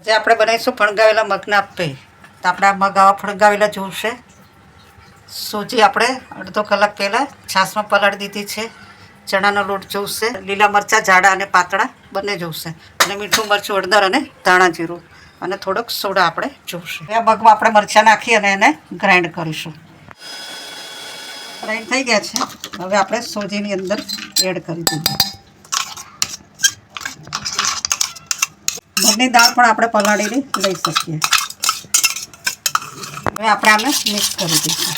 આજે આપણે બનાવીશું ફણગાવેલા મગના અપ્પે. તો આપણે આ મગ આવા ફણગાવેલા જોઈશે. સોજી આપણે અડધો કલાક પહેલાં છાશમાં પલાળી દીધી છે. ચણાનો લોટ જોઈશે, લીલા મરચાં જાડા અને પાતળા બંને જોઈશે, અને મીઠું મરચું, હળદર અને ધાણા જીરું અને થોડોક સોડા આપણે જોઈશે. આ મગમાં આપણે મરચાં નાખી અને એને ગ્રાઇન્ડ કરીશું. ગ્રાઇન્ડ થઈ ગયા છે. હવે આપણે સોજીની અંદર એડ કરી દઈએ. મગની દાળ પણ આપણે પલાળીને લઈ શકીએ. હવે આપણે આને મિક્સ કરી દઈશું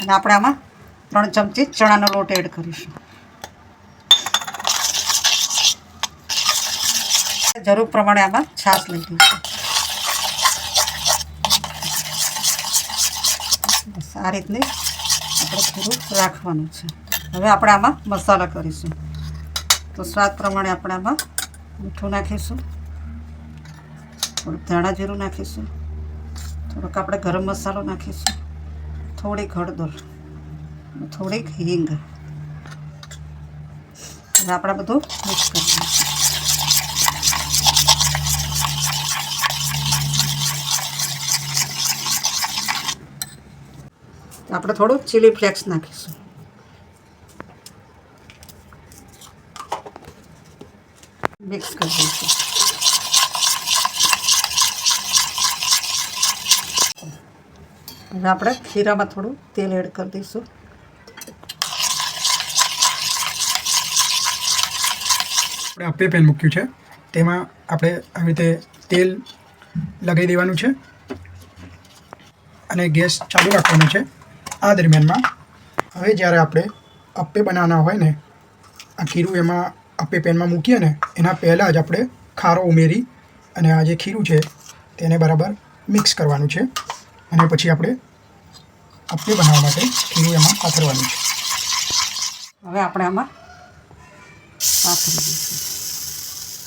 અને આપણે આમાં 3 ચમચી ચણાનો લોટ એડ કરીશું. જરૂર પ્રમાણે આમાં છાશ લઈ દઈશું. બસ આ રીતની આપણે થોડું રાખવાનું છે. હવે આપણે આમાં મસાલા કરીશું. તો સ્વાદ પ્રમાણે આપણે આમાં મીઠું નાખીશું, થોડુંક ધાણા જીરું નાખીશું, થોડોક આપણે ગરમ મસાલો નાખીશું, થોડીક હળદર, થોડીક હિંગ. હવે આપણે બધું મિક્સ કરી દઈશું. આપણે થોડું ચીલી ફ્લેક્સ નાખીશું. મિક્સ કરી દઈશું. હવે આપણે ખીરામાં થોડું તેલ એડ કરી દઈશું. આપણે અપ્પે પેન મૂક્યું છે, તેમાં આપણે આવી રીતે તેલ લગાવી દેવાનું છે અને ગેસ ચાલુ રાખવાનો છે. આ દરમિયાનમાં હવે જ્યારે આપણે અપ્પે બનાવવાના હોય ને, આ ખીરું એમાં અપ્પે પેનમાં મૂકીએ ને એના પહેલાં જ આપણે ખારો ઉમેરી અને આ જે ખીરું છે તેને બરાબર મિક્સ કરવાનું છે, અને પછી આપણે અપ્પે બનાવવા માટે ખીરું એમાં પાથરવાનું છે. હવે આપણે આમાં પાથરી દઈશું.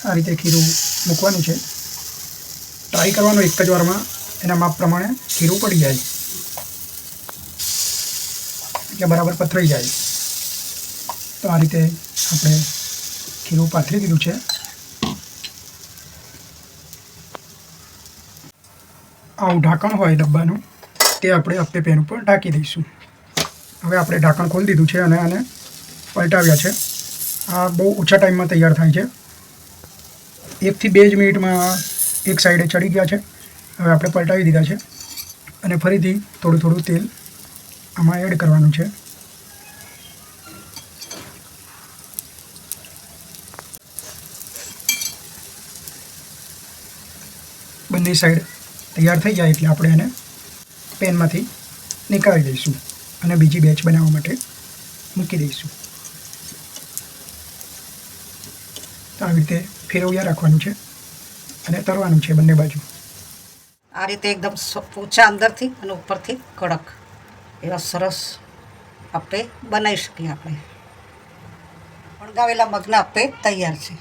આ રીતે ખીરું મૂકવાનું છે. ટ્રાય કરવાનું એક જ વારમાં એના માપ પ્રમાણે ખીરું પડી જાય એટલે બરાબર પથરાઈ જાય. તો આ રીતે આપણે ખીરું પાથરી દીધું છે. આવું ઢાંકણ હોય ડબ્બાનું, તે આપણે અપ્પે પેન ઉપર ઢાંકી દઈશું. હવે આપણે ઢાંકણ ખોલી દીધું છે અને આને પલટાવ્યા છે. આ બહુ ઓછા ટાઈમમાં તૈયાર થાય છે. 1 થી 2 જ મિનિટમાં એક સાઈડે ચડી ગયા છે. હવે આપણે પલટાવી દીધા છે અને ફરીથી થોડું થોડું તેલ આમાં એડ કરવાનું છે. બંને સાઈડ તૈયાર થઈ જાય એટલે આપણે એને પેનમાંથી નીકાળી દઈશું અને બીજી બેચ બનાવવા માટે મૂકી દઈશું. તો આવી રીતે ફેરવ્યા રાખવાનું છે અને તળવાનું છે બંને બાજુ. આ રીતે એકદમ ઊંચા અંદરથી અને ઉપરથી કડક એવા સરસ અપ્પે બનાવી શકીએ આપણે. ફણગાવેલા મગના અપ્પે તૈયાર છે.